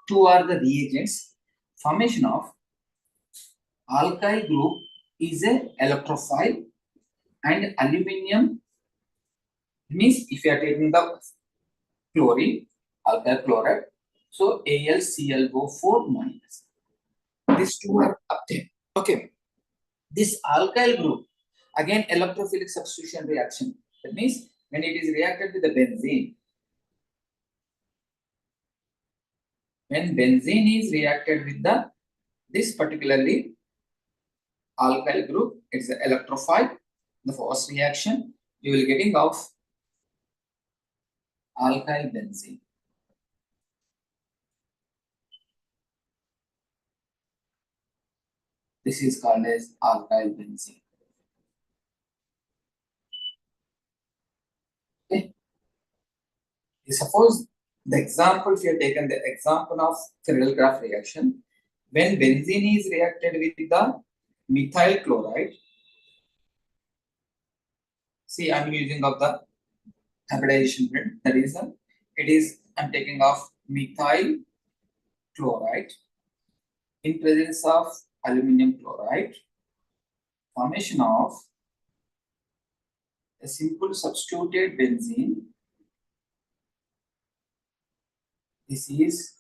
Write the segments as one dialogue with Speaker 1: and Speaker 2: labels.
Speaker 1: two are the reagents. Formation of alkyl group is a electrophile, and aluminium means if you are taking the chlorine, alkyl chloride, so AlClO4 minus. These two are obtained. Okay. This alkyl group, again electrophilic substitution reaction. That means when it is reacted with the benzene, when benzene is reacted with this particularly alkyl group, it's the electrophile. The first reaction, you will getting of alkyl benzene. This is called as alkyl benzene. Okay. Suppose the example, if you have taken the example of Friedel-Crafts reaction, when benzene is reacted with the methyl chloride, see I'm using of the hybridization grid, the reason it is I'm taking of methyl chloride in presence of aluminum chloride, formation of a simple substituted benzene. This is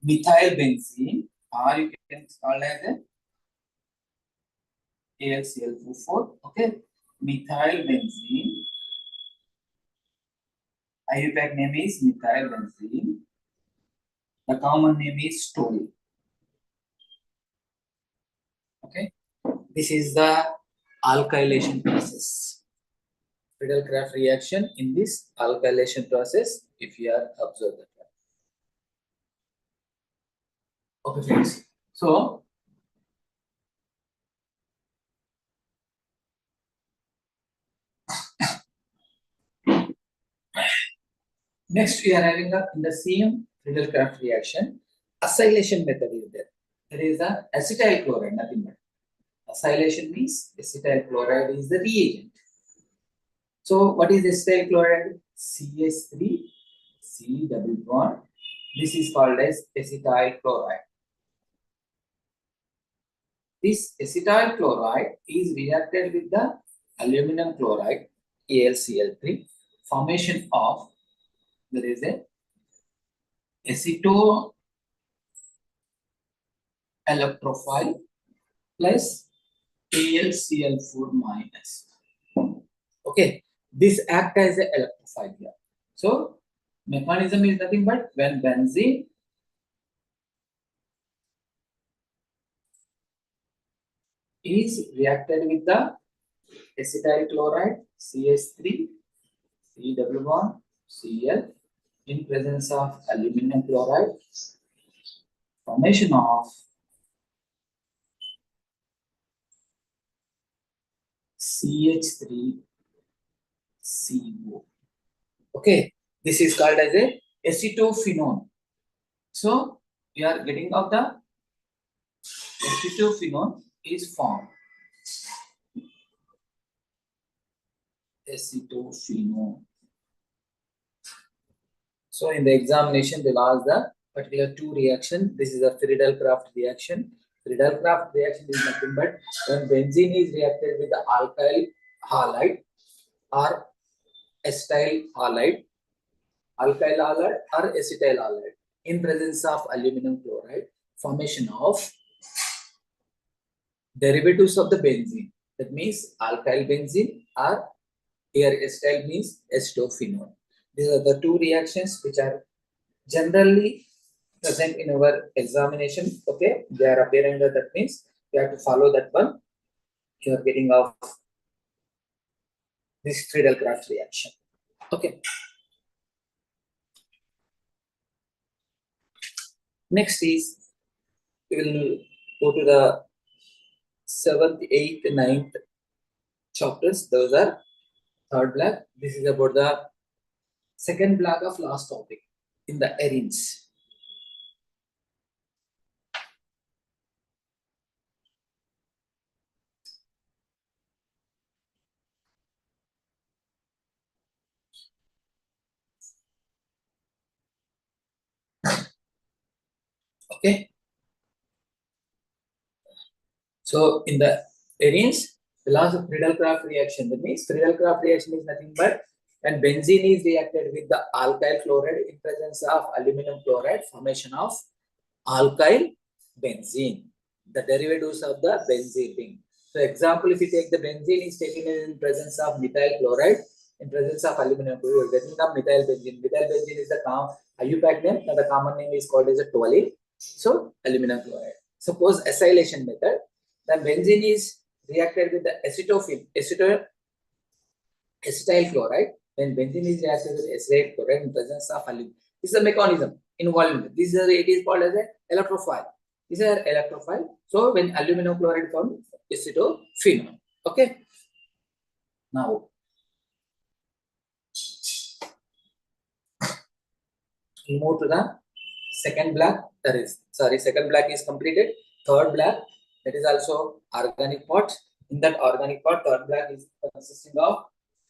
Speaker 1: methyl benzene, or you can call as a AlCl4. Okay, methyl benzene. IUPAC name is methyl benzene. The common name is toluene. Okay, this is the alkylation process. Friedel-Crafts reaction in this alkylation process, if you are observed that. Okay, friends. So next we are having in the same Friedel-Crafts reaction, acylation method is there. There is a acetyl chloride, nothing but. Acylation means acetyl chloride is the reagent. So what is acetyl chloride? CH3, C double bond. This is called as acetyl chloride. This acetyl chloride is reacted with the aluminum chloride, AlCl3, formation of, there is a aceto electrophile plus AlCl4 minus. Okay, this act as an electrophile here. So mechanism is nothing but when benzene is reacted with the acetyl chloride CH3, C double bond, Cl in presence of aluminum chloride, formation of CH3CO. Okay, this is called as a acetophenone. So we are getting of the acetophenone is formed. Acetophenone. So in the examination, they'll ask the particular two reaction. This is a Friedel-Crafts reaction. Friedel-Crafts reaction is nothing but when benzene is reacted with the alkyl halide or acetyl halide, alkyl halide or acetyl halide in presence of aluminum chloride, formation of derivatives of the benzene. That means alkyl benzene or here acetyl means acetophenone. These are the two reactions which are generally present in our examination. Okay, they are appearing that means you have to follow that one. You are getting off this Friedel-Crafts reaction. Okay. Next is we will go to the 7th, 8th, 9th chapters. Those are third block. This is about the second block of last topic in the arenes. Okay. So in the Arrhenius, the laws of Friedel-Crafts reaction. That means Friedel-Crafts reaction is nothing but when benzene is reacted with the alkyl chloride in presence of aluminum chloride, formation of alkyl benzene. The derivatives of the benzene ring. So example, if you take the benzene is taken in presence of methyl chloride, in presence of aluminum chloride, getting the methyl benzene. Methyl benzene is the IUPAC name, and the common name is called as a toluene. So aluminum chloride. Suppose acylation method, the benzene is reacted with the acetyl chloride. When benzene is reacted with acetyl chloride in presence of aluminum, this is a mechanism involved. This is it is called as a electrophile. These are electrophile. So when aluminum chloride forms acetophenol. Okay. Now we move to the second black. Second black is completed. Third black, that is also organic part. In that organic part, third black is consisting of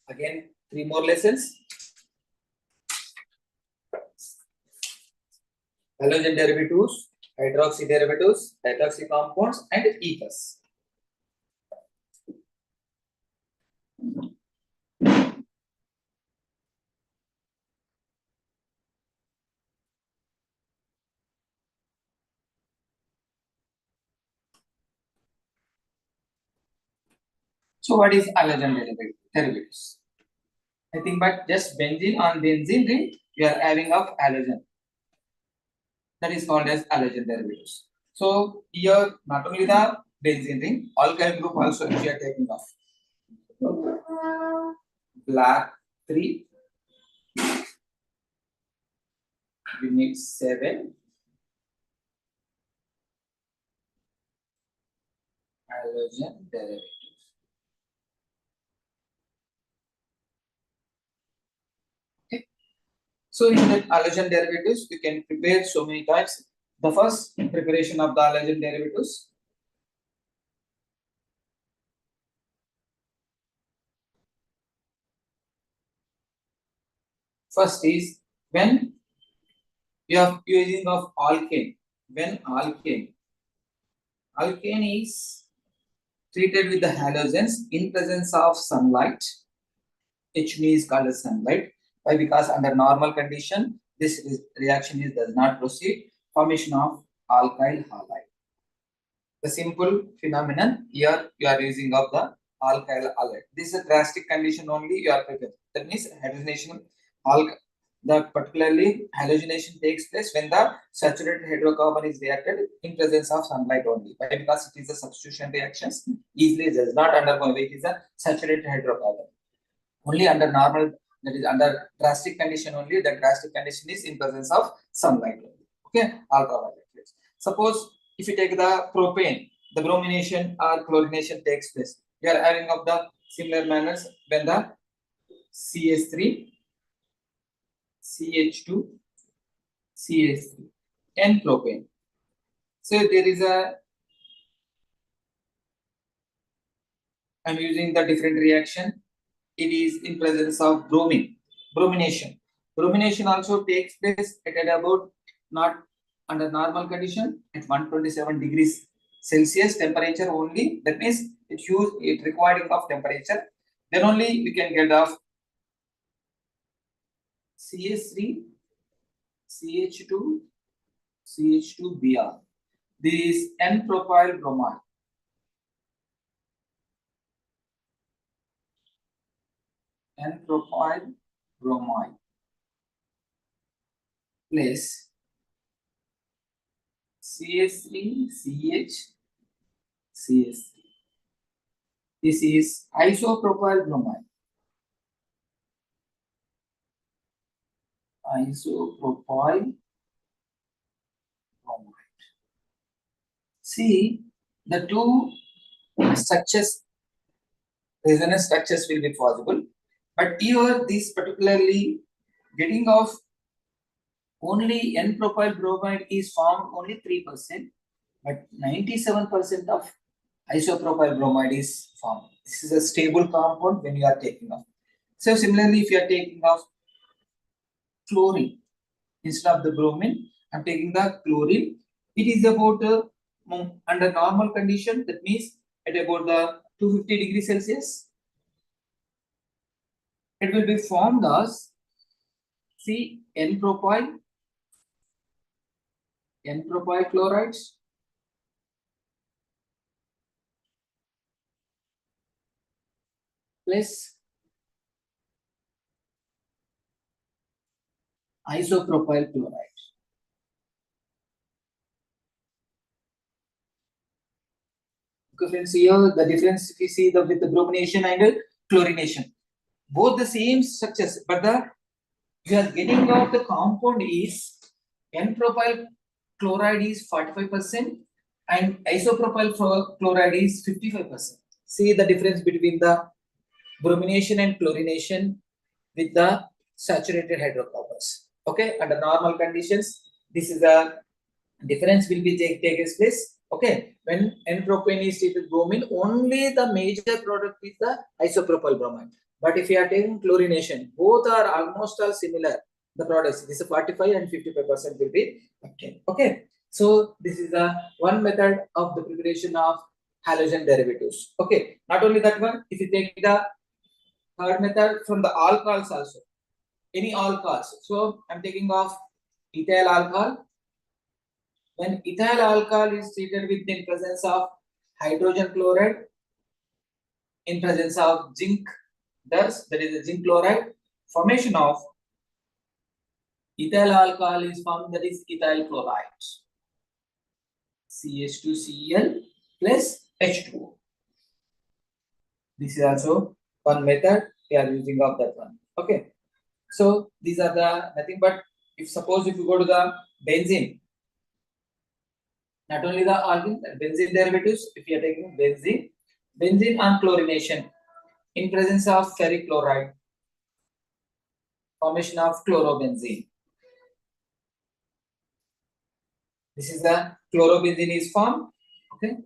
Speaker 1: again 3 more lessons. Halogen derivatives, hydroxy derivatives, hydroxy compounds, and ethers. So what is halogen derivatives? I think but just benzene on benzene ring, we are having of halogen. That is called as halogen derivatives. So here not only the benzene ring, alkyl group also we are taking off. Black 3, we need 7, halogen derivatives. Okay. So in the halogen derivatives, we can prepare so many types. The first preparation of the halogen derivatives. First is when you are using of alkane. When alkane is treated with the halogens in presence of sunlight, H is called as sunlight. Why? Because under normal condition, this reaction does not proceed. Formation of alkyl halide. The simple phenomenon here you are using of the alkyl halide. This is a drastic condition only you are prepared. That means halogenation, particularly halogenation takes place when the saturated hydrocarbon is reacted in presence of sunlight only. Why? Because it is a substitution reactions, easily does not undergo. It is a saturated hydrocarbon. Only under normal, that is under drastic condition only. The drastic condition is in presence of sunlight only. Okay, ultraviolet rays. Suppose if you take the propane, the bromination or chlorination takes place. You are having of the similar manners when the CH3, CH2, CH3, and propane. So there is a, I'm using the different reaction. It is in presence of bromine, bromination. Bromination also takes place at about not under normal condition at 127 degrees Celsius temperature only. That means it requiring of temperature. Then only we can get of CH3, CH2, CH2Br. This is N-propyl bromide. N-propyl bromide plus CH3, CH3. This is isopropyl bromide. Isopropyl bromide. See, the two structures, resonance structures will be possible, but here this particularly getting of only N-propyl bromide is formed only 3%, but 97% of isopropyl bromide is formed. This is a stable compound when you are taking off. So similarly, if you are taking off chlorine instead of the bromine, I'm taking the chlorine. it is about under normal condition, that means at about the 250 degrees Celsius, it will be formed as N-propyl chlorides plus isopropyl chloride. Because friends, here the difference we see with the bromination and chlorination, both the same structures, but we are getting out the compound is N-propyl chloride is 45% and isopropyl chloride is 55%. See the difference between the bromination and chlorination with the saturated hydrocarbons. Okay, under normal conditions, this is the difference will be taking place. Okay, when N-propane is treated with bromine, only the major product is the isopropyl bromide. But if you are taking chlorination, both are almost all similar. The products, this is 45 and 55% will be obtained. Okay, so this is the one method of the preparation of halogen derivatives. Okay, not only that one, if you take the third method from the alcohols also, any alcohols. So I'm taking off ethyl alcohol. When ethyl alcohol is treated with the presence of hydrogen chloride, in presence of zinc, thus there is a zinc chloride, formation of ethyl alcohol is formed, that is ethyl chloride. CH2Cl plus H2O. This is also one method we are using of that one. Okay. So these are the nothing but, if suppose if you go to the benzene, not only the alkene, benzene derivatives, if you are taking benzene and chlorination in presence of ferric chloride, formation of chlorobenzene. This is the chlorobenzene is formed. Okay.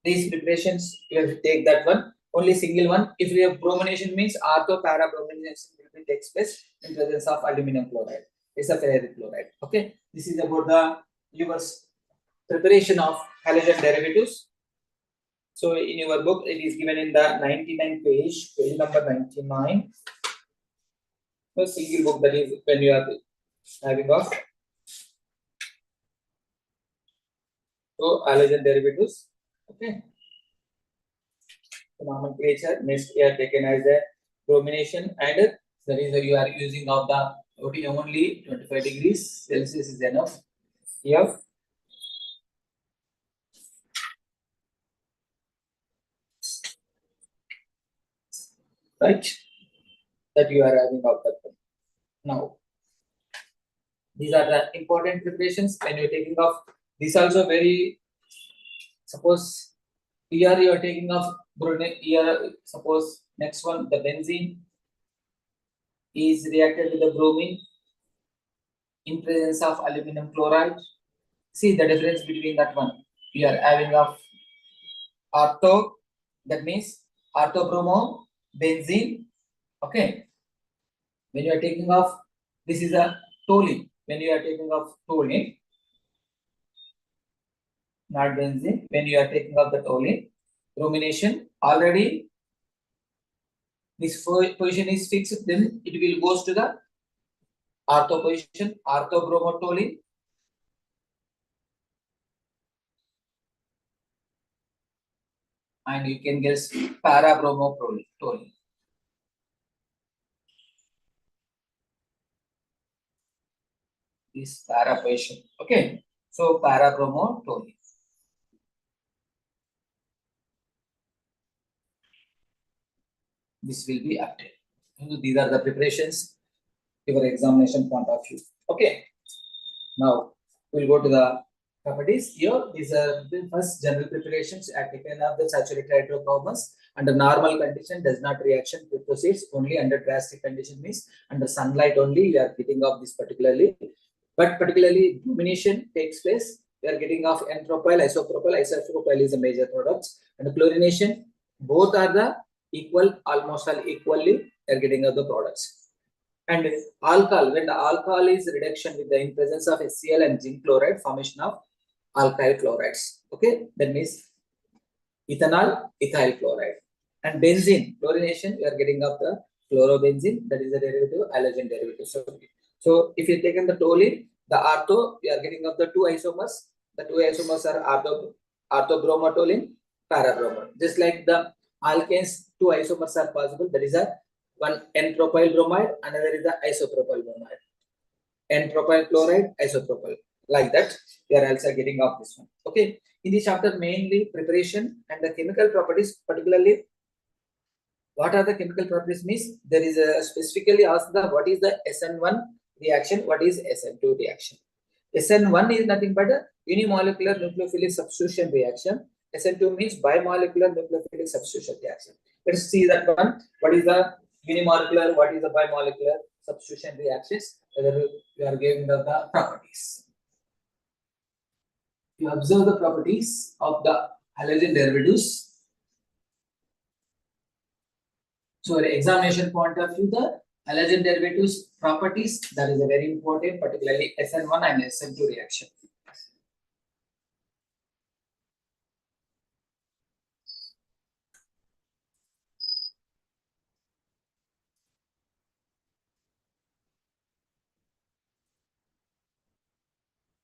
Speaker 1: These preparations, you have to take that one, only single one. If we have bromination, means ortho-para-bromination will takes place in presence of aluminum chloride. It's a ferric chloride. Okay, this is about the your preparation of halogen derivatives. So in your book, it is given in the 99 page number 99. A single book, that is when you are having of so halogen derivatives. Okay. The nomenclature next we are taken as a bromination, and the reason you are using of the only 25 degrees Celsius is enough. Here. Right, that you are having out that one. Now, these are the important preparations when you're taking off. This also very, suppose here you are taking off bromine, here suppose next one, the benzene is reacted with the bromine in presence of aluminum chloride. See the difference between that one. We are having of ortho, that means orthobromo benzene. Okay, when you are taking off, this is a toluene. When you are taking off toluene, not benzene, when you are taking off the toluene, bromination, already this position is fixed, then it will goes to the ortho position, orthobromotoluene. And you can guess parabromotoluene. This para position. Okay, so parabromotoluene. This will be obtained. These are the preparations your examination point of view. Okay, now we'll go to the properties. Here, these are the first general preparations taken of the saturated hydrocarbons under normal condition does not reaction proceeds, only under drastic condition means under sunlight only you are getting off this particularly. But particularly bromination takes place, we are getting off N-propyl, isopropyl. Isopropyl is a major product, and chlorination, both are the equal, almost all equally, they are getting of the products. And alcohol, when the alcohol is reduction with the in presence of HCl and zinc chloride, formation of alkyl chlorides. Okay, that means ethanol, ethyl chloride. And benzene, chlorination, we are getting of the chlorobenzene, that is a derivative, halogen derivative. So if you take in the toluene, the ortho, we are getting of the two isomers. The two isomers are orthobromotoluene, parabromide. Just like the alkanes, two isomers are possible. That is a one N-propyl bromide, another is the isopropyl bromide. N-propyl chloride, isopropyl. Like that, we are also getting of this one. Okay. In this chapter, mainly preparation and the chemical properties, particularly what are the chemical properties means there is a specifically asked the what is the SN1 reaction, what is SN2 reaction. SN1 is nothing but a unimolecular nucleophilic substitution reaction. SN2 means bimolecular nucleophilic substitution reaction. Let's see that one. What is the unimolecular? What is the bimolecular substitution reactions? Whether we are giving the properties. You observe the properties of the halogen derivatives. So, examination point of view, the halogen derivatives properties, that is a very important, particularly SN1 and SN2 reaction.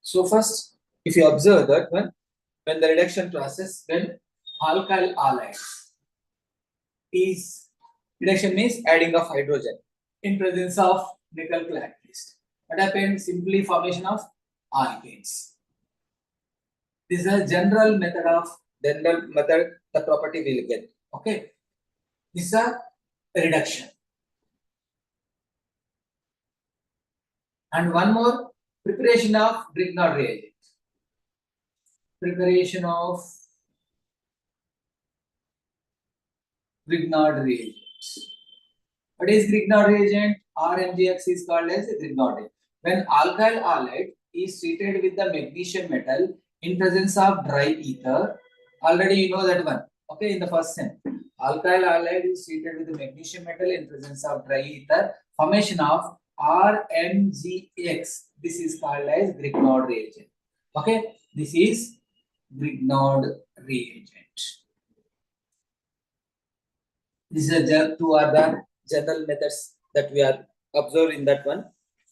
Speaker 1: So first, if you observe that when the reduction process, when alkyl halides is reduction means adding of hydrogen in presence of nickel catalyst. What happens? Simply formation of alkanes. This is a general method the property will get. Okay. This is a reduction. And one more, preparation of Grignard reagent. Preparation of Grignard reagent. What is Grignard reagent? RMGX is called as Grignard reagent. When alkyl halide is treated with the magnesium metal in presence of dry ether, already you know that one. Okay, in the first sem, alkyl halide is treated with the magnesium metal in presence of dry ether, formation of RMGX. This is called as Grignard reagent. Okay, this is Grignard reagent. This is a two are the general methods that we are observed in that one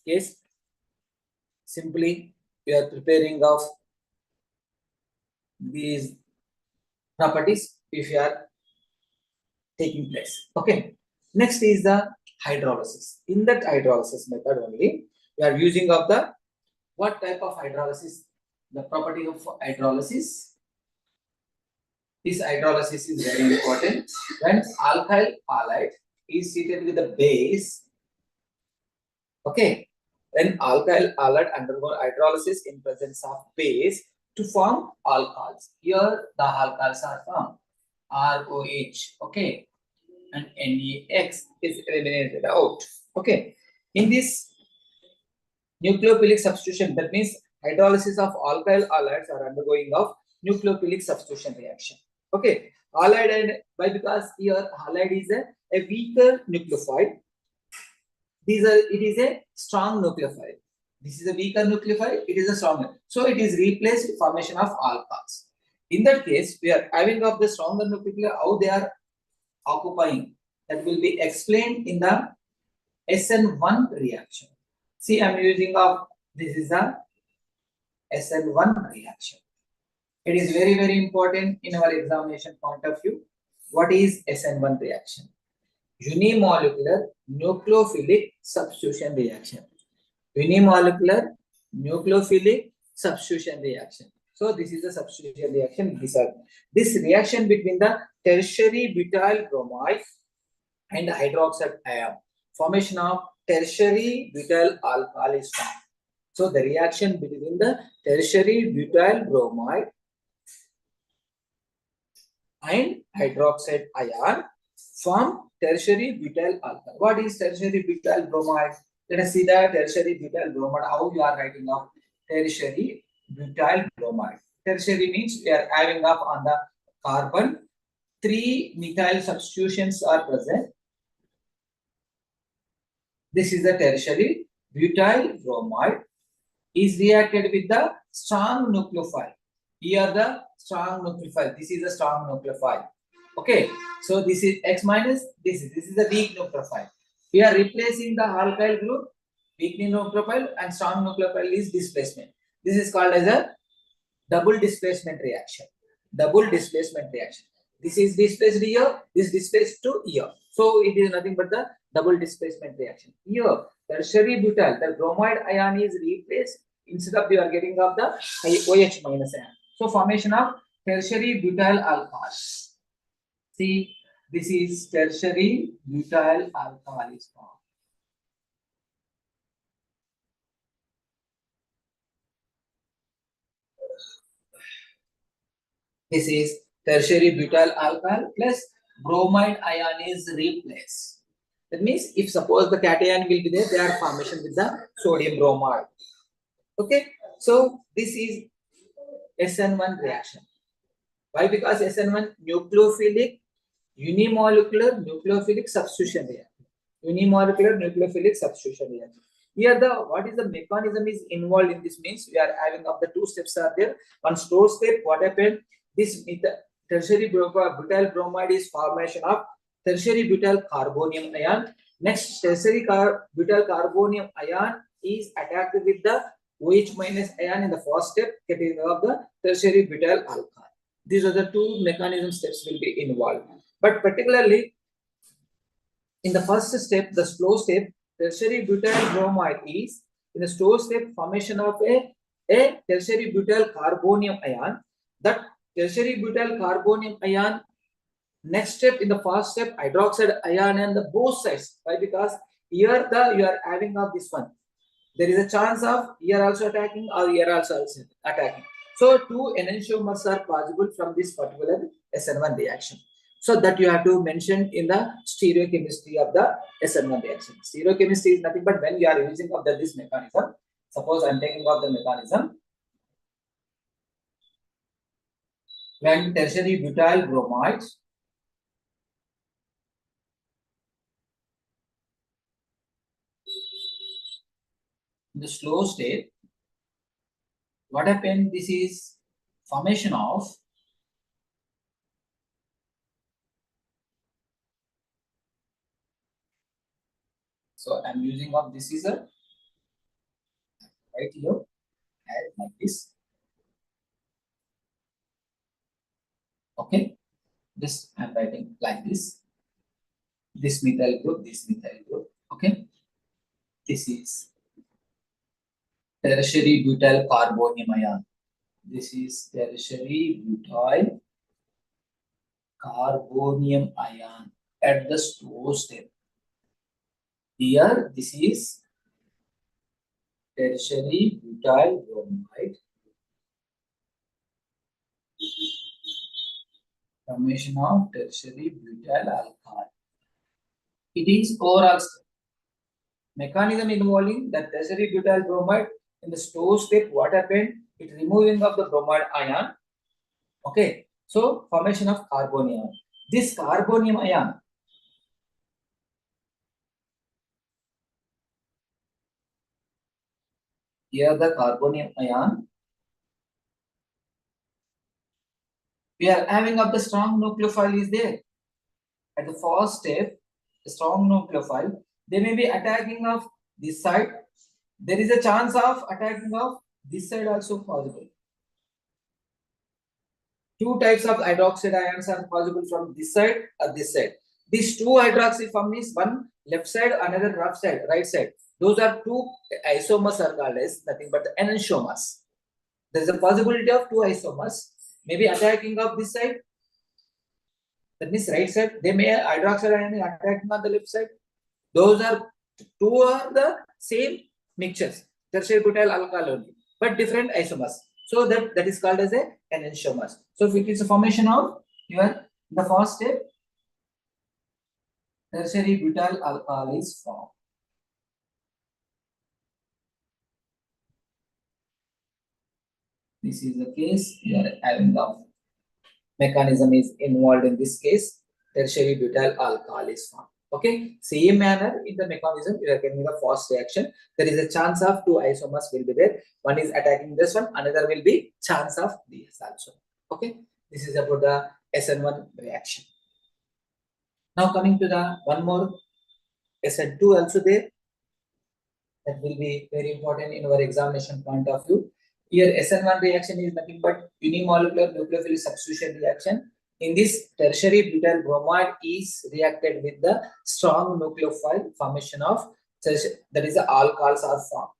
Speaker 1: case. Simply, we are preparing of these properties if you are taking place. Okay. Next is the hydrolysis. In that hydrolysis method only, we are using of the what type of hydrolysis? The property of hydrolysis. This hydrolysis is very important. When alkyl halide is treated with the base, okay, when alkyl halide undergo hydrolysis in presence of base to form alcohols. Here the alcohols are formed ROH, okay, and NEX is eliminated out. Okay, in this nucleophilic substitution, that means hydrolysis of alkyl halides are undergoing of nucleophilic substitution reaction. Okay, halide and why? Because here halide is a weaker nucleophile. It is a strong nucleophile. This is a weaker nucleophile. It is a stronger. So it is replaced formation of alcohols. In that case, we are having of the stronger nucleophile how they are occupying. That will be explained in the SN1 reaction. See, I am using of this is a SN1 reaction. It is very, very important in our examination point of view. What is SN1 reaction? Unimolecular nucleophilic substitution reaction. Unimolecular nucleophilic substitution reaction. So this is the substitution reaction. This reaction between the tertiary butyl bromide and hydroxide ion. Formation of tertiary butyl alcohol is formed. So the reaction between the tertiary butyl bromide and hydroxide ion form tertiary butyl alcohol. What is tertiary butyl bromide? Let us see the tertiary butyl bromide. How you are writing of tertiary butyl bromide? Tertiary means we are having up on the carbon 3 methyl substitutions are present. This is the tertiary butyl bromide is reacted with the strong nucleophile. Here the strong nucleophile. This is a strong nucleophile. Okay. So this is X minus. This is a weak nucleophile. We are replacing the alkyl group, weak nucleophile, and strong nucleophile is displacement. This is called as a double displacement reaction. Double displacement reaction. This is displaced here, this displaced to here. So it is nothing but the double displacement reaction. Here, tertiary butyl, the bromide ion is replaced. Instead of you are getting of the OH minus ion. So formation of tertiary butyl alcohol. See, this is tertiary butyl alcohol is formed. This is tertiary butyl alcohol plus bromide ion is replaced. That means if suppose the cation will be there, they are formation with the sodium bromide. Okay, so this is SN1 reaction. Why? Because SN1 nucleophilic unimolecular nucleophilic substitution reaction. Unimolecular nucleophilic substitution reaction. Here the what is the mechanism is involved in this means we are having of the two steps are there. One store step, what happened? This tertiary butyl bromide is formation of tertiary butyl carbonium ion. Next, tertiary butyl carbonium ion is attacked with the OH minus ion in the first step, getting of the tertiary butyl alcohol. These are the two mechanism steps will be involved. But particularly in the first step, the slow step, tertiary butyl bromide is in the slow step formation of a tertiary butyl carbonium ion. That tertiary butyl carbonium ion, next step in the first step, hydroxide ion and the both sides. Why? Because here you are having of this one. There is a chance of here also attacking or here also attacking. So two enantiomers are possible from this particular SN1 reaction. So that you have to mention in the stereochemistry of the SN1 reaction. Stereochemistry is nothing but when you are using of this mechanism. Suppose I am taking of the mechanism. When tertiary butyl bromide in the slow state, what happened? This is formation of so I'm using of this is a right here add like this. Okay, this I'm writing like this. This methyl group, this methyl group. Okay, this is tertiary butyl carbonium ion. This is tertiary butyl carbonium ion at the slow step. Here, this is tertiary butyl bromide. Formation of tertiary butyl alcohol. It is overall step. Mechanism involving the tertiary butyl bromide in the slow step. What happened? It removing of the bromide ion. Okay, so formation of carbonium. This carbonium ion here the carbonium ion. We are having of the strong nucleophile is there. At the first step, the strong nucleophile, they may be attacking of this side. There is a chance of attacking of this side also possible. Two types of hydroxide ions are possible from this side or this side. These two hydroxy forms, one left side, another right side. Those are two isomers are called as nothing but the enantiomers. There is a possibility of two isomers maybe attacking of this side. That means right side. They may hydroxide ion attacking on the left side. Those are two are the same mixtures. Tertiary butyl alcohol only, but different isomers. So that is called as a enantiomers. So if it is a formation of the first step, tertiary butyl alcohol is formed. This is the case. We are having the mechanism is involved in this case. Tertiary butyl alcohol is formed. Okay, same manner in the mechanism, you are getting the fast reaction. There is a chance of two isomers will be there. One is attacking this one, another will be chance of this also. Okay, this is about the SN1 reaction. Now coming to the one more SN2 also there. That will be very important in our examination point of view. Here SN1 reaction is nothing but unimolecular nucleophilic substitution reaction. In this, tertiary butyl bromide is reacted with the strong nucleophile formation of, that is the alcohols are formed.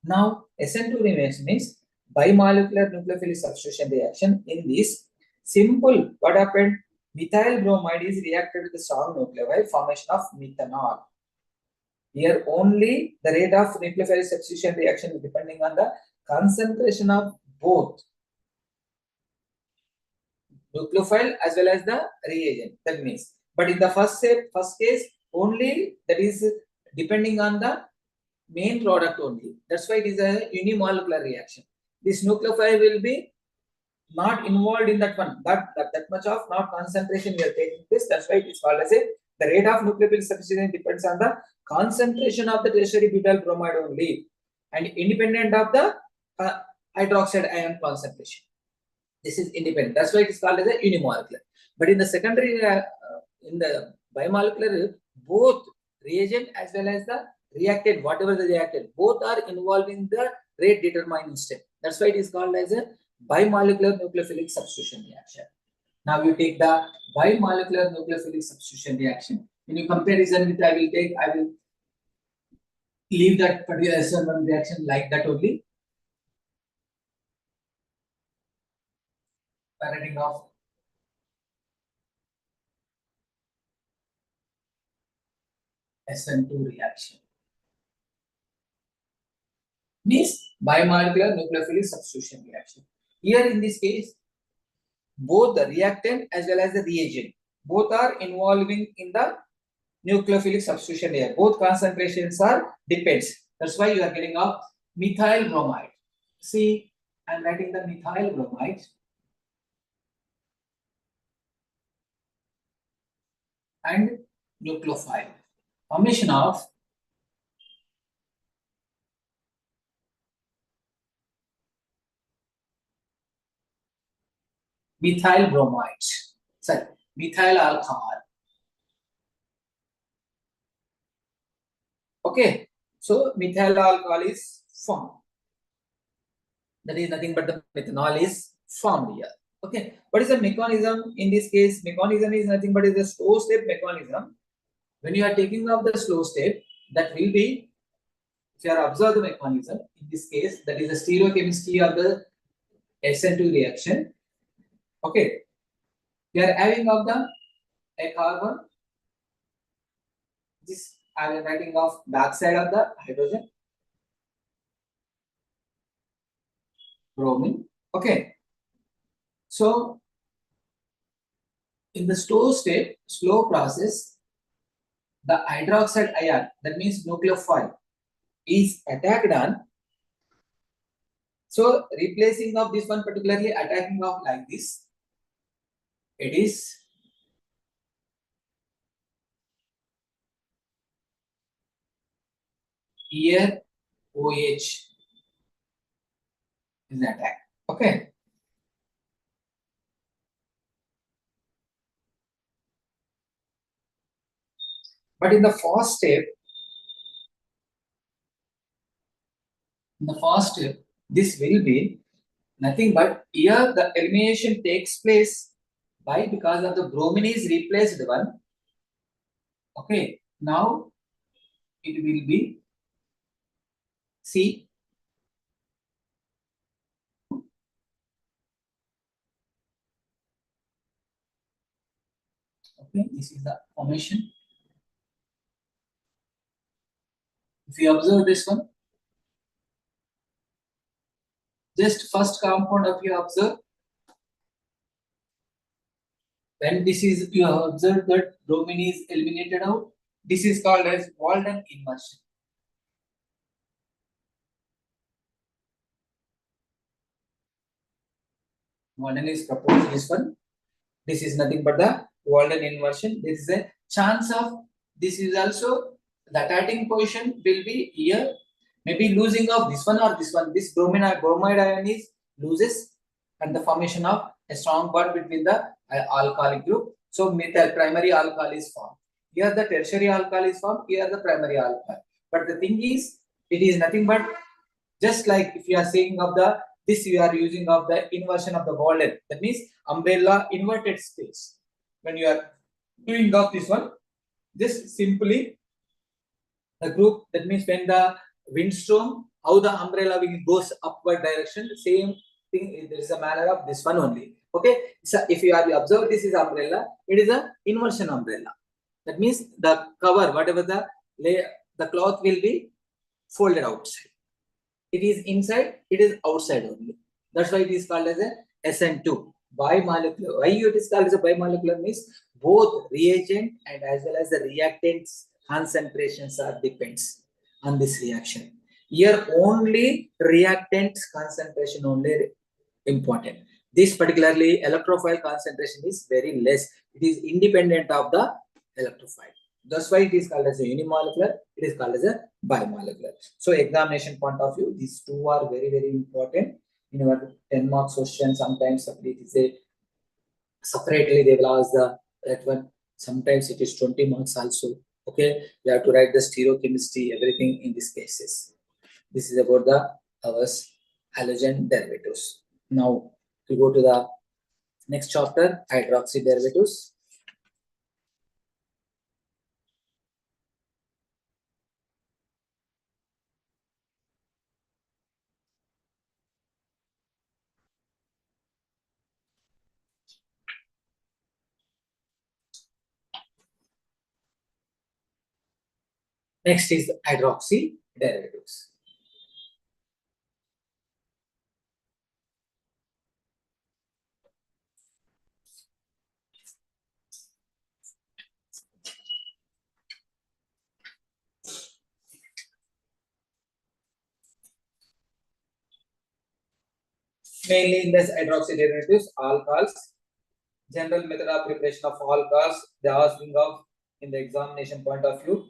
Speaker 1: Now SN2 reaction is bimolecular nucleophilic substitution reaction. In this, simple what happened, methyl bromide is reacted with the strong nucleophile formation of methanol. Here only the rate of nucleophilic substitution reaction is depending on the concentration of both nucleophile as well as the reagent. That means, but in the first case, only that is depending on the main product only. That's why it is a unimolecular reaction. This nucleophile will be not involved in that one, but that much of not concentration we are taking this. That's why it is called as a, the rate of nucleophilic substitution depends on the concentration of the tertiary butyl bromide only and independent of the hydroxide ion concentration. This is independent. That's why it is called as a unimolecular. But in the secondary, in the bimolecular, both reagent as well as the reactant, whatever the reactant, both are involved in the rate determining step. That's why it is called as a bimolecular nucleophilic substitution reaction. Now you take the bimolecular nucleophilic substitution reaction. When you comparison with, I will leave that particular SN1 reaction like that only. By writing off SN2 reaction. Means bimolecular nucleophilic substitution reaction. Here in this case, both the reactant as well as the reagent, both are involving in the nucleophilic substitution here. Both concentrations are depends. That's why you are getting a methyl bromide. See, I am writing the methyl bromide and nucleophile. Formation of methyl bromide. Sorry, methyl alcohol. Okay, so methyl alcohol is formed. That is nothing but the methanol is formed here. Okay, what is the mechanism in this case? Mechanism is nothing but is the slow step mechanism. When you are taking off the slow step, that will be, if you are observe the mechanism, in this case, that is the stereochemistry of the SN2 reaction. Okay, we are having of the a carbon. This I am writing of backside of the hydrogen. Bromine. Okay. So in the slow process, the hydroxide ion, that means nucleophile, is attacked on. So replacing of this one, particularly attacking of like this, it is here OH is attacked. Okay. But in the first step, this will be nothing but here the elimination takes place by because of the bromine is replaced one. Okay, now it will be C. Okay, this is the formation. If you observe this one, just first compound of you observe. When this is, you have observed that bromine is eliminated out. This is called as Walden inversion. Walden is proposed this one. This is nothing but the Walden inversion. This is a chance of This is also the attaching position will be here. Maybe losing of this one or this one. This bromide ion is loses and the formation of a strong bond between the alkali group. So methyl primary alcohol is formed. Here the tertiary alcohol is formed. Here the primary alcohol. But the thing is, it is nothing but just like if you are saying of the this you are using of the inversion of the Walden. That means umbrella inverted space. When you are doing of this one, this simply the group, that means when the windstorm, how the umbrella wing goes upward direction, same thing, there is a manner of this one only. Okay, so if you have observed, this is umbrella, it is a inversion umbrella. That means the cover, whatever the layer, the cloth will be folded outside. It is inside, it is outside only. That's why it is called as a SN2 bimolecular. Why it is called as a bimolecular means both reagent and as well as the reactants concentrations are depends on this reaction. Here only reactants concentration only important. This particularly electrophile concentration is very less. It is independent of the electrophile. That's why it is called as a unimolecular. It is called as a bimolecular. So examination point of view, these two are very, very important. In our 10 marks question, sometimes it is a separately they will ask that one. Sometimes it is 20 marks also. Okay, you have to write the stereochemistry, everything in these cases. This is about the ours halogen derivatives. Now we go to the next chapter, hydroxy derivatives. Next is hydroxy derivatives. Mainly in this hydroxy derivatives, alcohols. General method of preparation of alcohols. They are asking of in the examination point of view.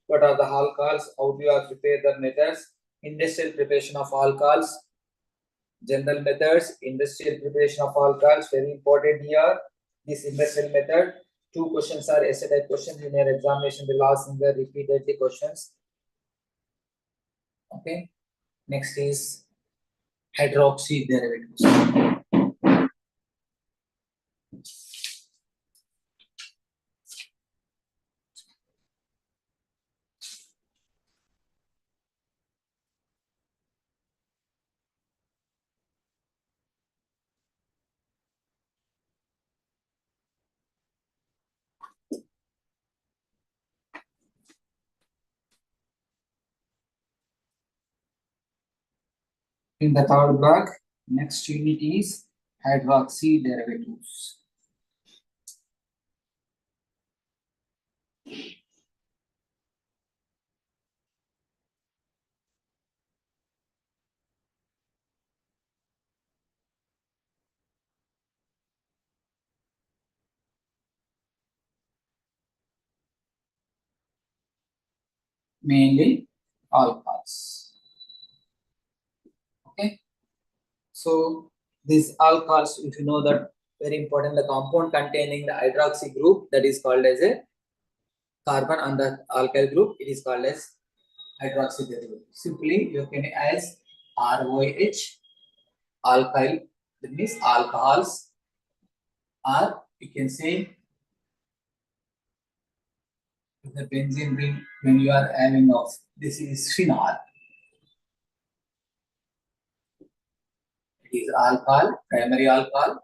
Speaker 1: What are the alcohols? How do you prepare the methods? Industrial preparation of alcohols. General methods, industrial preparation of alcohols, very important here. This industrial method, two questions are essay type questions in your examination. The last in the repeated the questions. Okay. Next is hydroxy derivatives. In the third block, next unit is hydroxy derivatives. Mainly alcohols. Okay. So these alcohols, if you know that, very important, the compound containing the hydroxy group that is called as a carbon on the alkyl group, it is called as hydroxy derivative. Simply you can as ROH alkyl, that means alcohols, or you can say the benzene ring when you are having of this is phenol. It is alcohol, primary alcohol,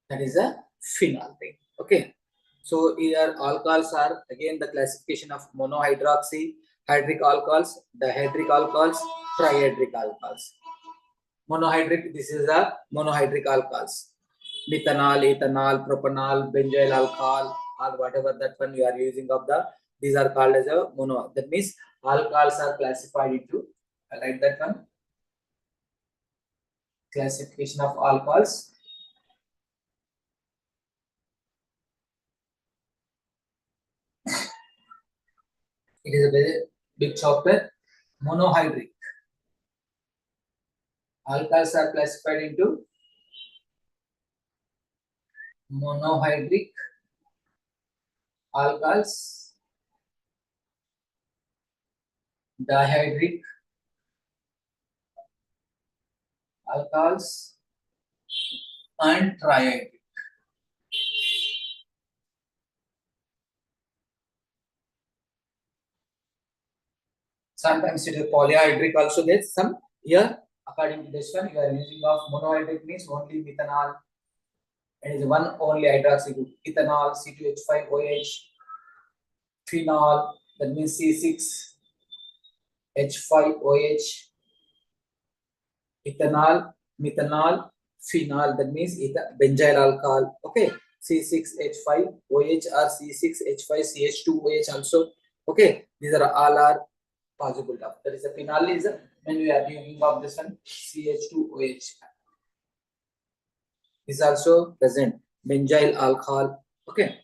Speaker 1: that is a phenol ring. Okay. So here alcohols are again the classification of monohydroxy, hydric alcohols, dihydric alcohols, trihydric alcohols. Monohydric, this is the monohydric alcohols. Methanol, ethanol, propanol, benzoyl alcohol, or whatever that one you are using of the, these are called as a mono. That means alcohols are classified into, I like that one. Classification of alcohols. It is a very big chapter. Monohydric. Alkyls are classified into monohydric alkyls, dihydric alkyls, and trihydric. Sometimes it is polyhydric also. There's some here. According to this one, you are using of monohydric means only methanol. It is one only hydroxy group. Ethanol, C2H5OH, phenol, that means C6H5OH, ethanol, methanol, phenol, that means benzyl alcohol. Okay, C6H5OH or C6H5CH2OH also. Okay, these are all are possible. That is a phenol is when we are using of this one CH2OH is also present. Benzyl alcohol. Okay,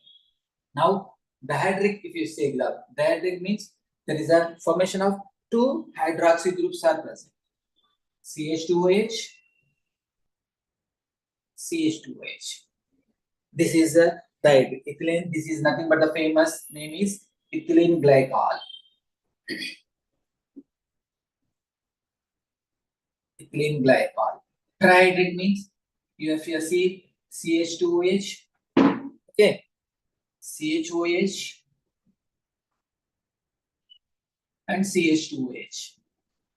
Speaker 1: now dihydric, if you say dihydric means there is a formation of two hydroxy groups are present. CH2OH, CH2OH. This is a dihydric. Ethylene, this is nothing but the famous name is ethylene glycol. Ethylene glycol. Trihydric means if you see CH2OH, okay, CHOH and CH2OH.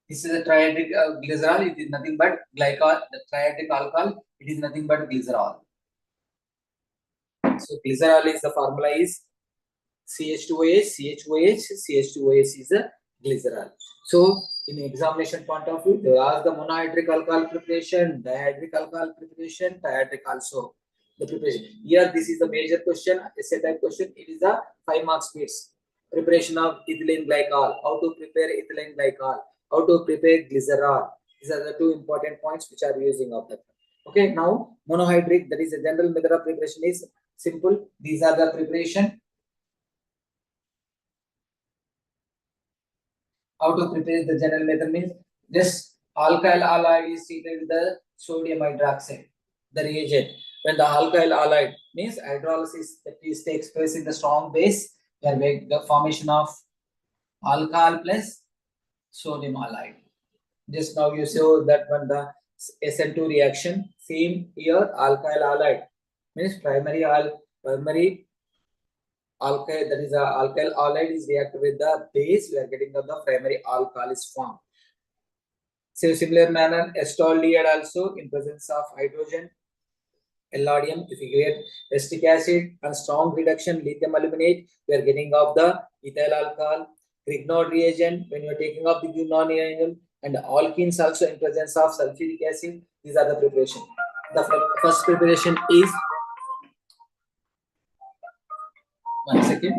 Speaker 1: This is a triadic glycerol. It is nothing but glycol. The triadic alcohol. It is nothing but glycerol. So glycerol is the formula is CH2OH, CHOH, CH2OH is a glycerol. So in examination point of view, they ask the monohydric alcohol preparation, dihydric alcohol preparation, triadic also the preparation. Here this is the major question, essay type question. It is a 5 marks quiz. Preparation of ethylene glycol. How to prepare ethylene glycol? How to prepare glycerol? These are the two important points which are using of that. Okay, now monohydric, that is the general method of preparation is simple. These are the preparation. How to prepare the general method means just alkyl halide is treated with the sodium hydroxide, the reagent. When the alkyl halide means hydrolysis that is takes place in the strong base, where the formation of alcohol plus sodium halide. Just now you saw that when the SN2 reaction, same here alkyl halide means primary alkyl, that is a alkyl halide is reacted with the base, we are getting the primary alcohol is formed. So similar manner, acetaldehyde also in presence of hydrogen, Ellodium, if you get acetic acid and strong reduction lithium aluminate, we are getting of the ethyl alcohol. Grignard reagent, when you are taking off the Grignard reagent, and alkenes also in presence of sulfuric acid, these are the preparation. The first preparation is, one second.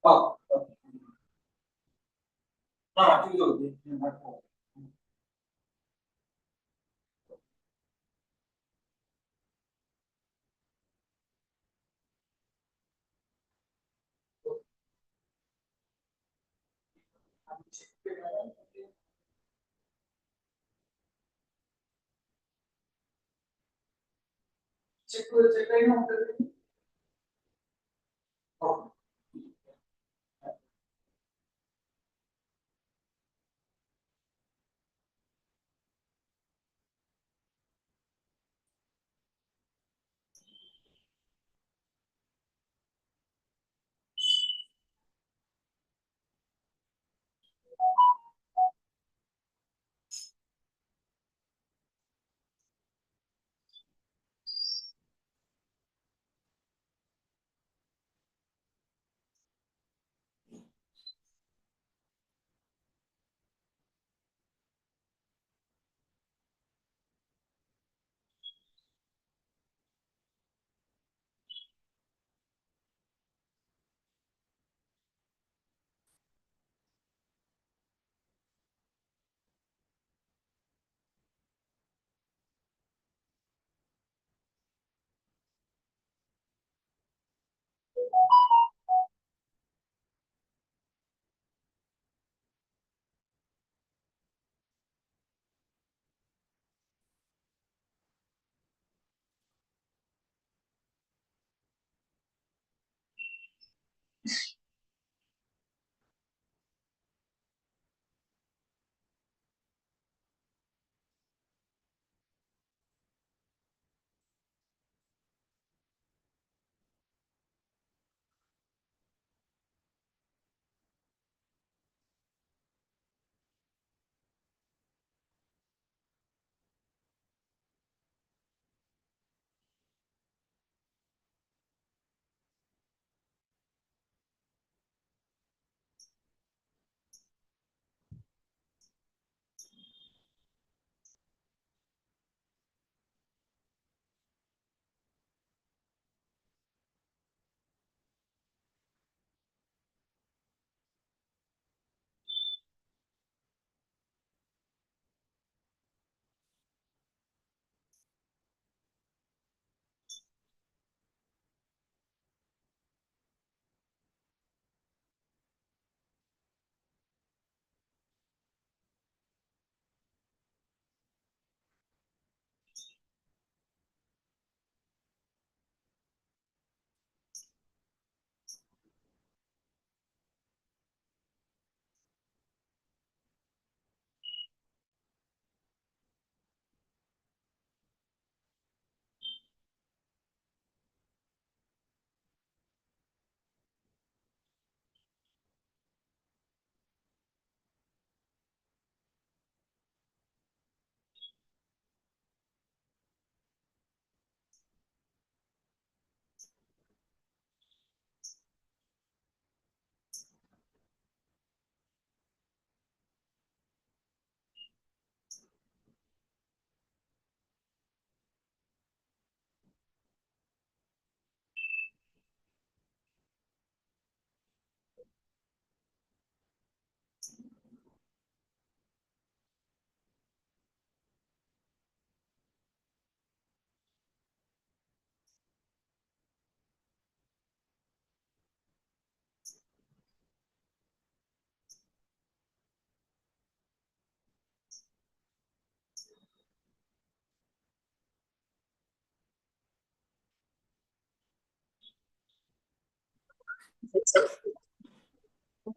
Speaker 1: Oh, check oh.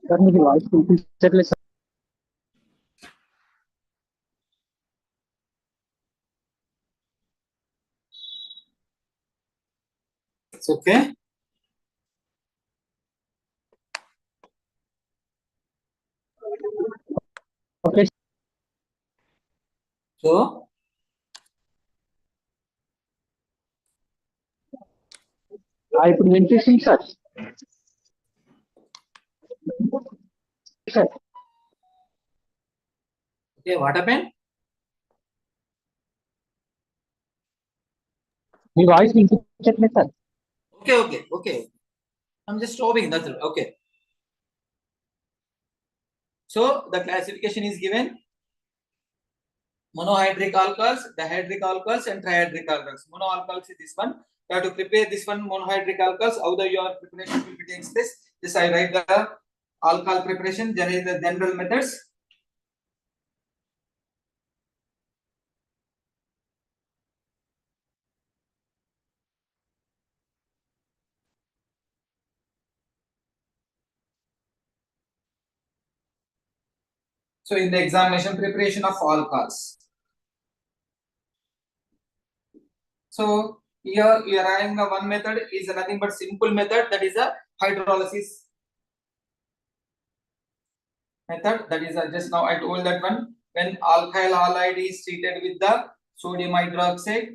Speaker 2: Sir मेरी voice picture sir
Speaker 1: It's okay.
Speaker 2: Okay
Speaker 1: So
Speaker 2: ఇప్పుడు వినిపిస్తుంది sir sir
Speaker 1: okay, what happened?
Speaker 2: మీ voice వినిపించట్లేదు sir
Speaker 1: Okay. I'm just stopping. That's it. Okay. So the classification is given: monohydric alcohols, dihydric alcohols, and trihydric alcohols. Mono alcohols is this one. You have to prepare this one monohydric alcohols. How the your preparation will be takes place. This I write the alcohol preparation. Generate the general methods. So in the examination preparation of alcohols. So here you are having the one method is nothing but simple method, that is a hydrolysis method. That is just now I told that one, when alkyl halide is treated with the sodium hydroxide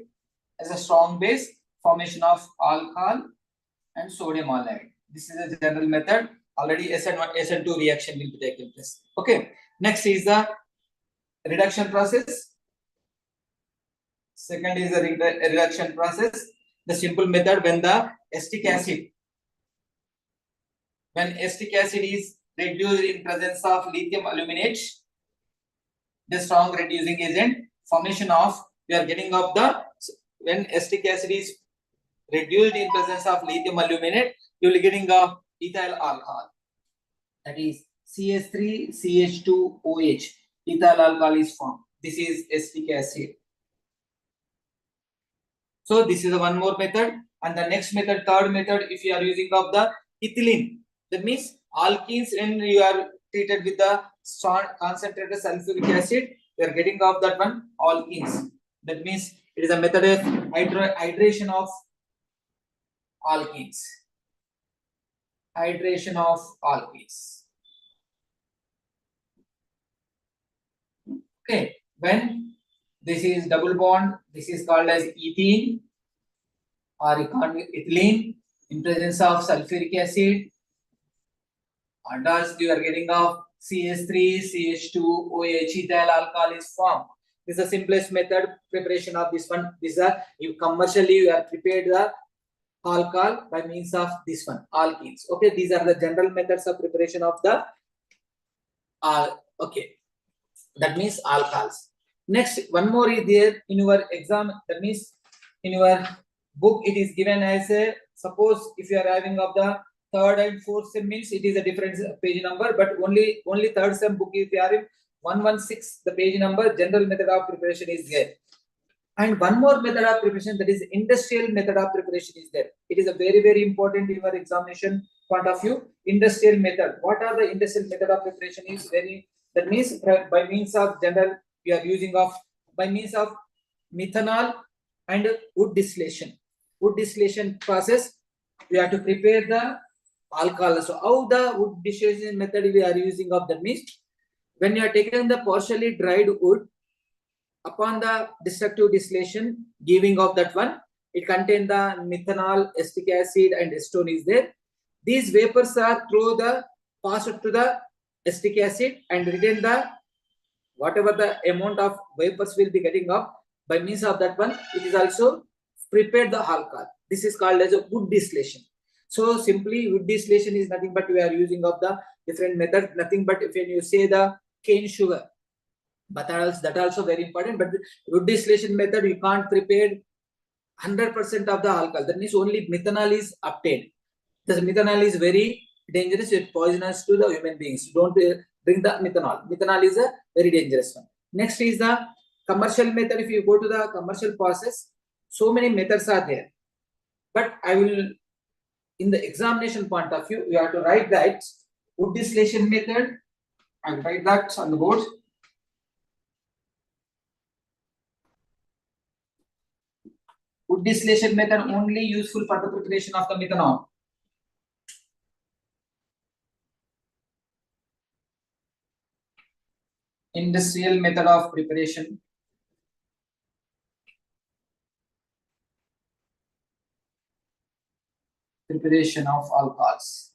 Speaker 1: as a strong base, formation of alcohol and sodium halide. This is a general method. Already SN1 SN2 reaction will be taking place. Okay. Next is the reduction process. Second is the reduction process. The simple method, when the acetic acid, when acetic acid is reduced in presence of lithium aluminate, the strong reducing agent, formation of, we are getting of the, when acetic acid is reduced in presence of lithium aluminate, you will be getting of ethyl alcohol. That is CH3CH2OH. Ethyl alcohol is formed. This is acetic acid. So this is one more method. And the next method, third method, if you are using of the ethylene, That means alkenes, when you are treated with the strong concentrated sulfuric acid, you are getting off that one alkenes. That means it is a method of hydration of alkenes. Hydration of alkenes. Okay, when this is double bond, this is called as ethene or ethylene in presence of sulfuric acid. And thus you are getting of CH3, CH2, OH, ethyl alcohol is formed. This is the simplest method preparation of this one. These are you commercially you are prepared the alcohol by means of this one alkenes. Okay, these are the general methods of preparation of the okay. That means alcohols. Next, one more is there in your exam. That means in your book it is given as a, suppose if you are having of the third and fourth sem means it is a different page number, but only third sem book if you are in 116 the page number, general method of preparation is there. And one more method of preparation, that is industrial method of preparation is there. It is a very important in your examination point of view. Industrial method. What are the industrial method of preparation is very, that means by means of general we are using of by means of methanol and wood distillation. Wood distillation process we have to prepare the alcohol. So how the wood distillation method we are using of, that means when you are taking the partially dried wood, upon the destructive distillation giving of that one, it contains the methanol, acetic acid and acetone is there. These vapors are through the passed to the acetic acid and retain the whatever the amount of vapors will be getting up by means of that one. It is also prepared the alcohol. This is called as a wood distillation. So simply wood distillation is nothing but we are using of the different method, nothing but if you say the cane sugar. But that also very important. But wood distillation method, you can't prepare 100% of the alcohol. That means only methanol is obtained. The methanol is very dangerous. It's poisonous to the human beings. Don't drink the methanol. Methanol is a very dangerous one. Next is the commercial method. If you go to the commercial process, so many methods are there. But I will, in the examination point of view, you have to write that wood distillation method. I will write that on the board. Wood distillation method only useful for the preparation of the methanol. Industrial method of preparation. Preparation of alcohols.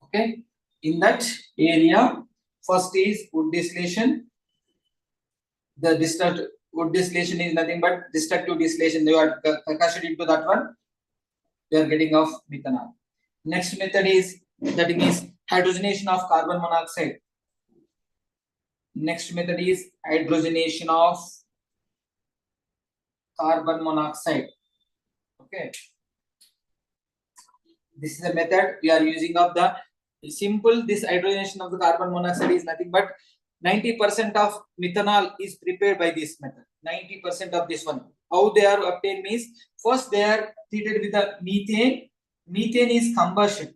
Speaker 1: Okay. In that area, first is wood distillation. The wood distillation is nothing but destructive distillation. You are concussed into that one. You are getting of methanol. Next method is that means hydrogenation of carbon monoxide. Next method is hydrogenation of carbon monoxide. Okay. This is a method we are using of the simple. This hydrogenation of the carbon monoxide is nothing but 90% of methanol is prepared by this method. 90% of this one. How they are obtained means first they are treated with the methane. Methane is combustion.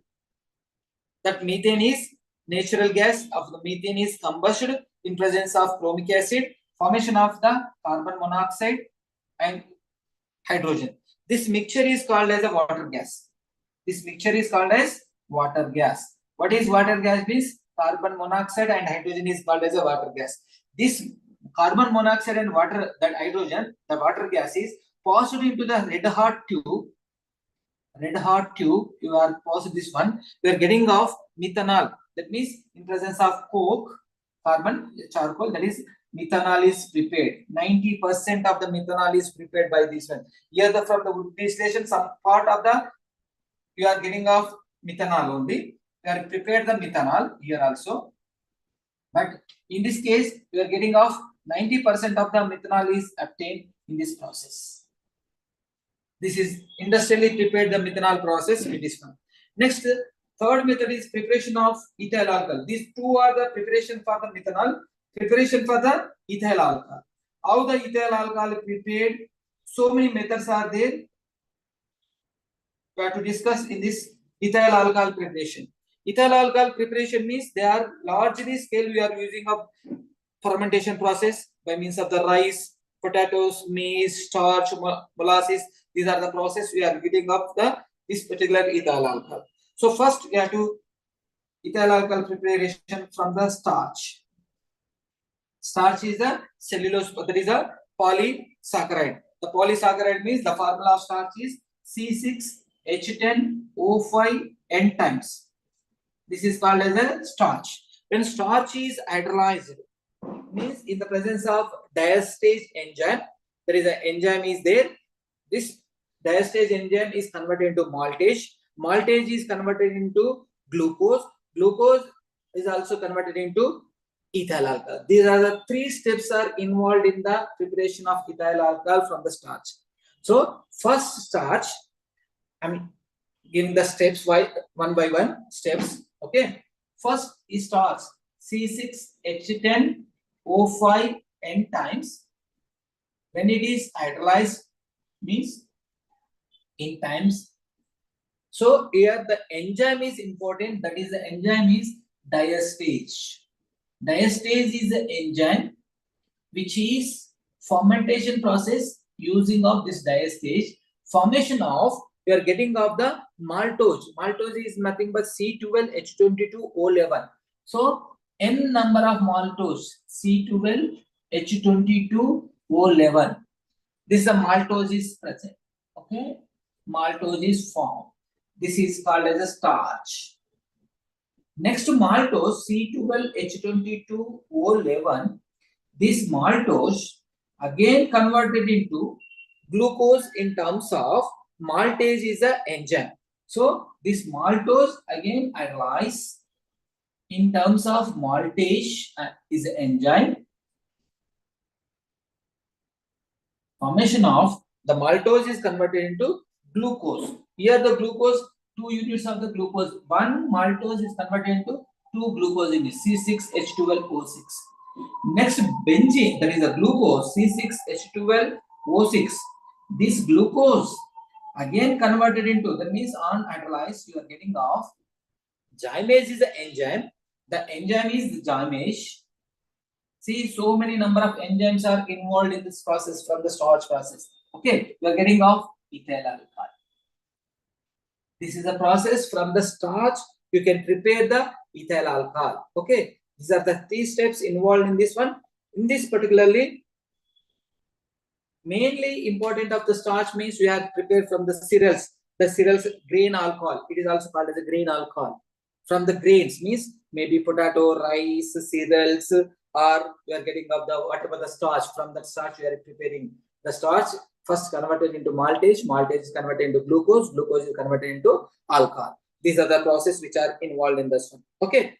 Speaker 1: That methane is natural gas of the methane is combusted in presence of chromic acid, formation of the carbon monoxide and hydrogen. This mixture is called as a water gas. This mixture is called as water gas. What is water gas means? Carbon monoxide and hydrogen is called as a water gas. This carbon monoxide and water, that hydrogen, the water gas is passed into the red hot tube. Red hot tube, you are passed this one, you are getting off methanol. That means in presence of coke, carbon, charcoal, that is methanol is prepared. 90% of the methanol is prepared by this one. Here from the wood distillation, some part of the you are getting off methanol only. You are prepared the methanol here also. But in this case, you are getting off 90% of the methanol is obtained in this process. This is industrially prepared the methanol process with this one. Next, third method is preparation of ethyl alcohol. These two are the preparation for the methanol, preparation for the ethyl alcohol. How the ethyl alcohol is prepared? So many methods are there. We have to discuss in this ethyl alcohol preparation. Ethyl alcohol preparation means they are largely scale we are using of fermentation process by means of the rice, potatoes, maize, starch, molasses. These are the process we are getting of this particular ethyl alcohol. So first we have to ethyl alcohol preparation from the starch. Starch is a cellulose, that is a polysaccharide. The polysaccharide means the formula of starch is C6H10O5 times. This is called as a starch. When starch is hydrolyzed, means in the presence of diastase enzyme, there is an enzyme is there. This diastase enzyme is converted into maltase. Maltase is converted into glucose. Glucose is also converted into ethyl alcohol. These are the three steps are involved in the preparation of ethyl alcohol from the starch. So first starch, I'm giving the steps one by one steps. Okay. First is starch C6H10O5 times. When it is hydrolyzed, means in times. So here the enzyme is important. That is the enzyme is diastase. Diastase is the enzyme which is fermentation process using of this diastase. Formation of we are getting of the maltose. Maltose is nothing but C12H22O11. So n number of maltose C12H22O11. This is the maltose is present. Okay, maltose is formed. This is called as a starch. Next to maltose C12H22O11. This maltose again converted into glucose in terms of maltase is a enzyme. So this maltose again hydrolyzed in terms of maltase is an enzyme. Formation of the maltose is converted into glucose. Here the glucose, 2 units of the glucose. One maltose is converted into 2 glucose units, C6H12O6. Next benzene, that is the glucose, C6H12O6. This glucose again converted into, that means on hydrolyzed, you are getting off. Gymase is the enzyme. The enzyme is the gymase. See, so many number of enzymes are involved in this process from the starch process. Okay, you are getting off ethyl alcohol. This is a process from the starch. You can prepare the ethyl alcohol. Okay, these are the 3 steps involved in this one. In this particularly, mainly important of the starch means we have prepared from the cereals. The cereals grain alcohol. It is also called as a grain alcohol. From the grains means maybe potato, rice, cereals, or we are getting of the whatever the starch. From that starch we are preparing the starch. First converted into maltase. Maltase is converted into glucose. Glucose is converted into alcohol. These are the processes which are involved in this one. Okay.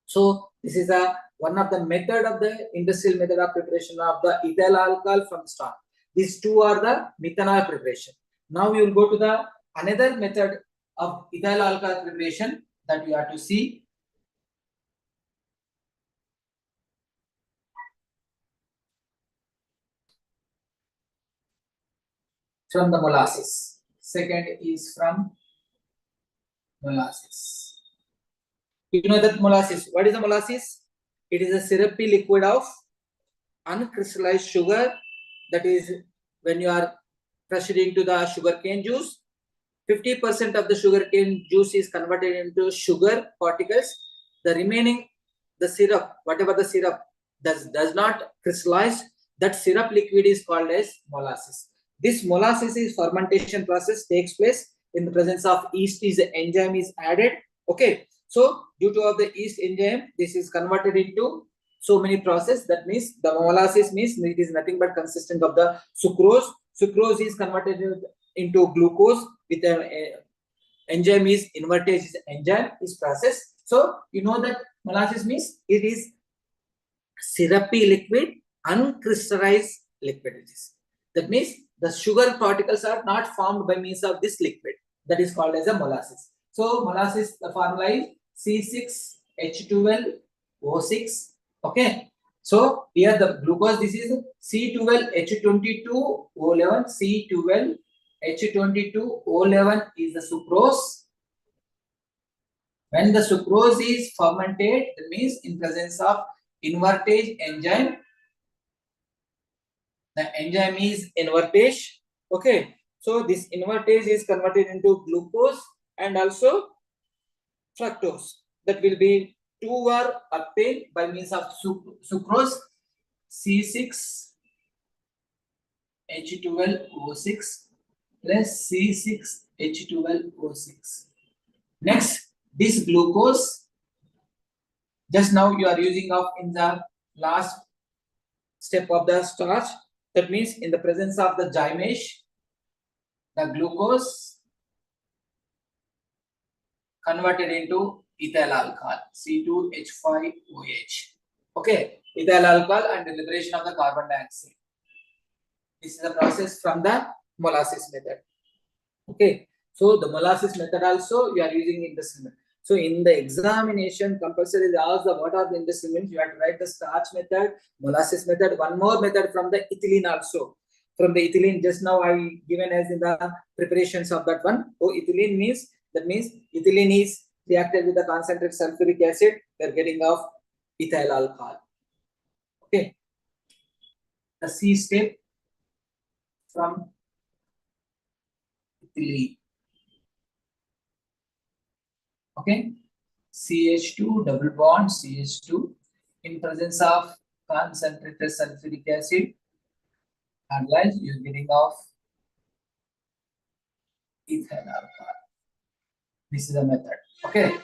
Speaker 1: So this is one of the method of the industrial method of preparation of the ethyl alcohol from starch. These 2 are the methanol preparation. Now we will go to the another method of ethyl alcohol preparation that we have to see. From the molasses. Second is from molasses. You know that molasses. What is the molasses? It is a syrupy liquid of uncrystallized sugar. That is when you are proceeding to the sugarcane juice. 50% of the sugarcane juice is converted into sugar particles. The remaining, the syrup, whatever the syrup does not crystallize, that syrup liquid is called as molasses. This molasses is fermentation process takes place in the presence of yeast is the enzyme is added. Okay. So due to of the yeast enzyme, this is converted into so many process. That means the molasses means it is nothing but consistent of the sucrose. Sucrose is converted into glucose with an enzyme is invertase enzyme is process. So you know that molasses means it is syrupy liquid, uncrystallized liquid. It is. That means the sugar particles are not formed by means of this liquid. That is called as a molasses. So molasses, the formula is C6H12O6. Okay. So here the glucose, this is C12H22O11. C12H22O11 is the sucrose. When the sucrose is fermented, that means in presence of invertase enzyme. The enzyme is invertase. Okay. So this invertase is converted into glucose and also fructose. That will be 2 are obtained by means of sucrose C6H12O6 plus C6H12O6. Next, this glucose, just now you are using of in the last step of the starch. That means in the presence of the zymesh, the glucose converted into ethyl alcohol C2H5OH. Okay, ethyl alcohol and the liberation of the carbon dioxide. This is the process from the molasses method. Okay, so the molasses method also you are using industry. So in the examination, compulsory they ask the what are the industry means. You have to write the starch method, molasses method, one more method from the ethylene also. From the ethylene, just now I given as in the preparations of that one. So ethylene means, that means ethylene is reacted with the concentrated sulfuric acid. They are getting off ethyl alcohol. Okay, the C step from ethylene. Okay, CH2 double bond CH2 in presence of concentrated sulfuric acid, and like you're getting off ethyl alcohol. This is a method. Okay,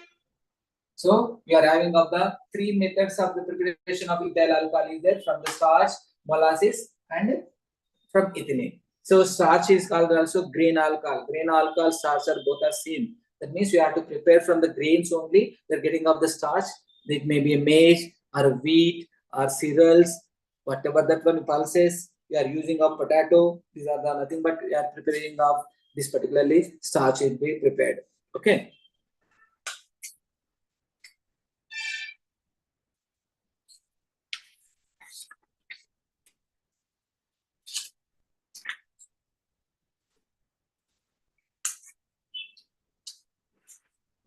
Speaker 1: so we are having of the 3 methods of the preparation of ethyl alcohol is there from the starch, molasses, and from ethylene. So starch is called also grain alcohol. Grain alcohol, starch are both are same. That means we have to prepare from the grains only. They're getting of the starch. It may be a maize or a wheat or cereals, whatever that one pulses. We are using of potato. These are the nothing but we are preparing of this particularly starch will be prepared. Okay.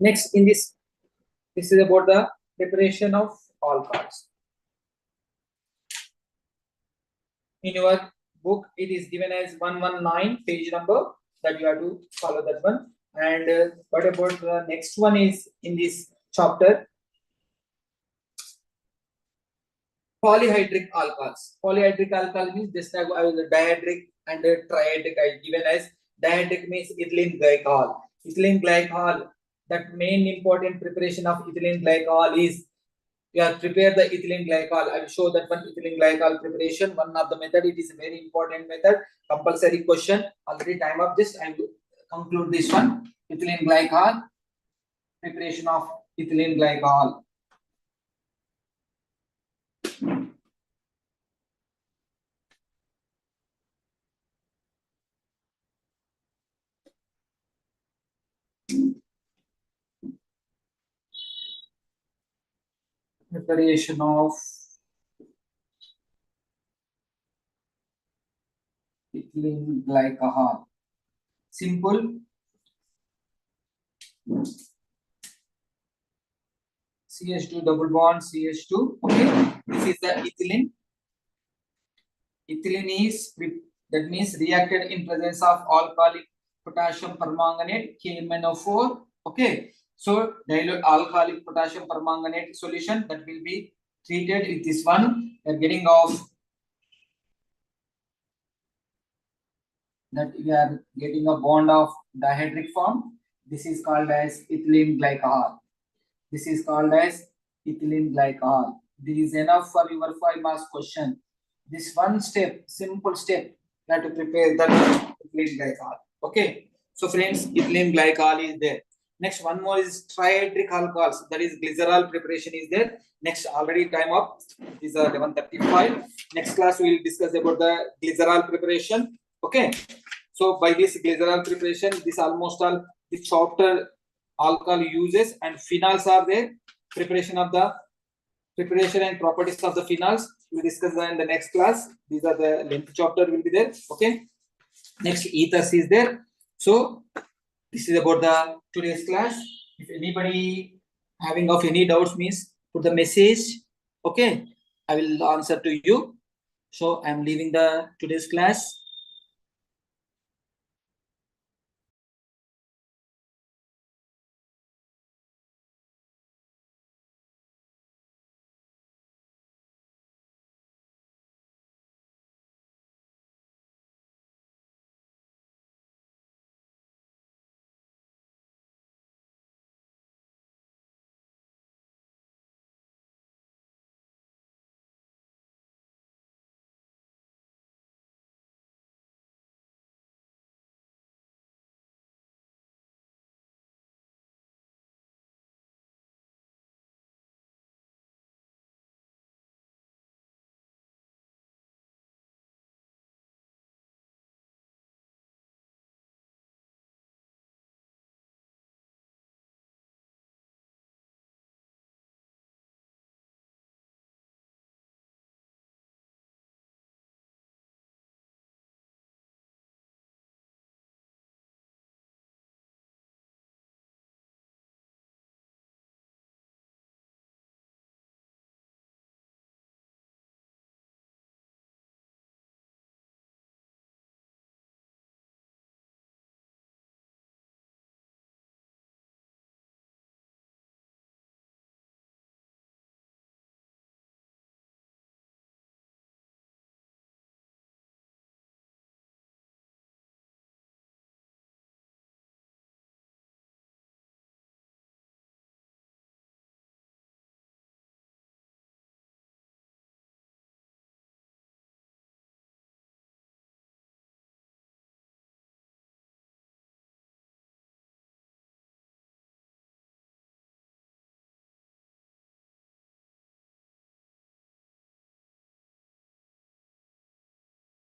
Speaker 1: Next, in this is about the preparation of alcohols. In your book, it is given as 119 page number that you have to follow that one. And what about the next one is in this chapter? Polyhydric alcohols. Polyhydric alcohol means this type I was dihydric and trihydric. I given as dihydric means ethylene glycol. Ethylene glycol. That main important preparation of ethylene glycol is you have prepared the ethylene glycol. I will show that one ethylene glycol preparation. One of the method. It is a very important method. Compulsory question. Already time up. Just I will conclude this one. Ethylene glycol. Preparation of ethylene glycol. Preparation of ethylene glycol. Simple. CH2 double bond CH2. Okay, this is the ethylene. Ethylene is that means reacted in presence of alcoholic potassium permanganate KMnO4. Okay, so dilute alcoholic potassium permanganate solution that will be treated with this one. We are getting off that we are getting a bond of dihydric form. This is called as ethylene glycol. This is called as ethylene glycol. This is enough for your 5 marks question. This one step, simple step, you have to prepare that ethylene glycol. Okay. So friends, ethylene glycol is there. Next one more is trihydric alcohols. That is glycerol preparation is there. Next already time up is 11:35. Next class we will discuss about the glycerol preparation. Okay. So by this glycerol preparation, this almost all the chapter alcohol uses and phenols are there. Preparation of the preparation and properties of the phenols. We will discuss that in the next class. These are the length chapter will be there. Okay. Next ethers is there. So this is about the today's class. If anybody having of any doubts means put the message. Okay, I will answer to you. So I am leaving the today's class.